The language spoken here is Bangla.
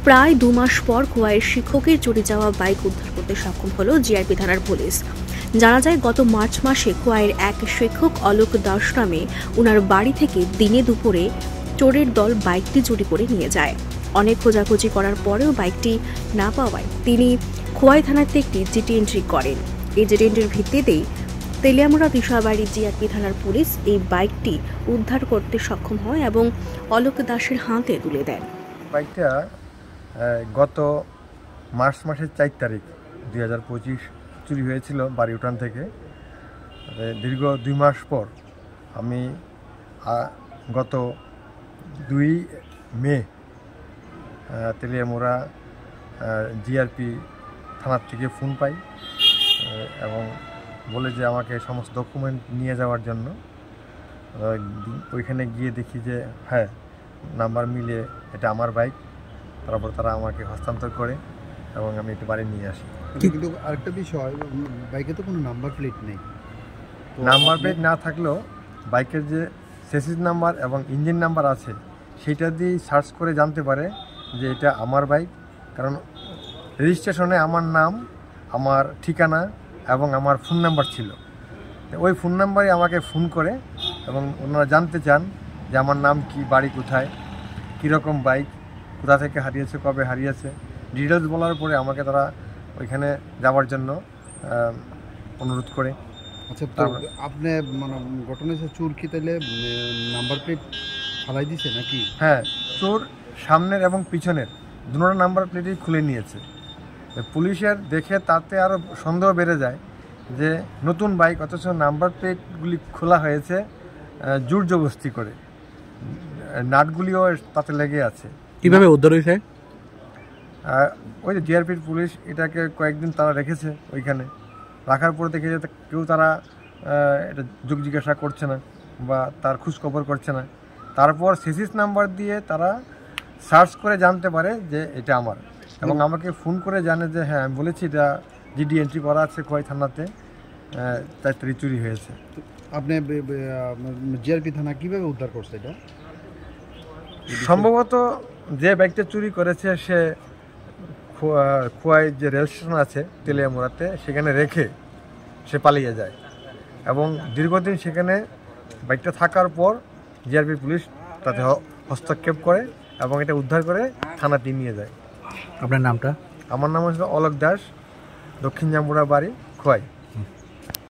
প্রায় 2 মাস পর খোয়াইয়ের শিক্ষকের চুরি যাওয়া বাইক উদ্ধার করতে সক্ষম হলো জিআরপি থানার পুলিশ। জানা যায়, গত মার্চ মাসে খোয়াইয়ের এক শিক্ষক অলোক দাস নামে ওনার বাড়ি থেকে দিনে দুপুরে চোরের দল বাইকটি চুরি করে নিয়ে যায়। অনেক খোঁজাখুঁজি করার পরেও বাইকটি না পাওয়ায় তিনি খোয়াই থানাতে একটি জিডি এন্ট্রি করেন। এই জিডি এন্ট্রির ভিত্তিতেই তেলিয়ামুড়া দিশাবাড়ি জিআরপি থানার পুলিশ এই বাইকটি উদ্ধার করতে সক্ষম হয় এবং অলোক দাসের হাতে তুলে দেন। বাইকটা গত মার্চ মাসের 4 তারিখ 2025 চুরি হয়েছিল বাড়ি উঠান থেকে। দীর্ঘ 2 মাস পর আমি গত 2 মে তেলিয়ামুড়া জিআরপি থানার থেকে ফোন পাই এবং বলে যে আমাকে সমস্ত ডকুমেন্ট নিয়ে যাওয়ার জন্য। ওইখানে গিয়ে দেখি যে হ্যাঁ, নাম্বার মিলে এটা আমার বাইক। তারপর তারা আমাকে হস্তান্তর করে এবং আমি একটু বাড়ি নিয়ে আসি। কিন্তু আরেকটা বিষয়, বাইকে তো কোনো নাম্বার প্লেট নেই। নাম্বার প্লেট না থাকলেও বাইকের যে চেসিস নাম্বার এবং ইঞ্জিন নাম্বার আছে সেটা দিয়ে সার্চ করে জানতে পারে যে এটা আমার বাইক। কারণ রেজিস্ট্রেশনে আমার নাম, আমার ঠিকানা এবং আমার ফোন নাম্বার ছিল। ওই ফোন নাম্বারে আমাকে ফোন করে এবং ওনারা জানতে চান যে আমার নাম কি, বাড়ি কোথায়, কীরকম বাইক, কোথা থেকে হারিয়েছে, কবে হারিয়েছে, ডিটেলস বলার পরে আমাকে তারা ওইখানে যাওয়ার জন্য অনুরোধ করে। আচ্ছা, তো আপনি মানে ঘটনা চোর কি তাহলে নাম্বার প্লেট ফালাই দিছে নাকি? হ্যাঁ, চোর সামনের এবং পিছনের দুটো নাম্বার প্লেটই খুলে নিয়েছে। পুলিশের দেখে তাতে আরও সন্দেহ বেড়ে যায় যে নতুন বাইক, অথচ নাম্বার প্লেটগুলি খোলা হয়েছে জোর জবরদস্তি করে, নাটগুলিও তাতে লেগে আছে। কিভাবে উদ্ধার হয়েছে? ওই যে জিআরপির পুলিশ এটাকে কয়েকদিন তারা রেখেছে, ওইখানে রাখার পরে দেখে যে কেউ তারা এটা যোগ জিজ্ঞাসা করছে না বা তার খোঁজখবর করছে না। তারপর চেসিস নাম্বার দিয়ে তারা সার্চ করে জানতে পারে যে এটা আমার, এবং আমাকে ফোন করে জানে যে হ্যাঁ, আমি বলেছি এটা জিডি এন্ট্রি করা আছে খোয়াই থানাতে, 4 তারিখ চুরি হয়েছে। আপনি জিআরপি থানা কীভাবে উদ্ধার করছে এটা? সম্ভবত যে বাইকটা চুরি করেছে সে খোয়াই যে রেল স্টেশন আছে তেলিয়ামুড়াতে, সেখানে রেখে সে পালিয়ে যায় এবং দীর্ঘদিন সেখানে বাইকটা থাকার পর জিআরপি পুলিশ তাতে হস্তক্ষেপ করে এবং এটা উদ্ধার করে থানাতে নিয়ে যায়। আপনার নামটা? আমার নাম হচ্ছে অলোক দাস, দক্ষিণ জাম্বুরা বাড়ি, খোয়াই।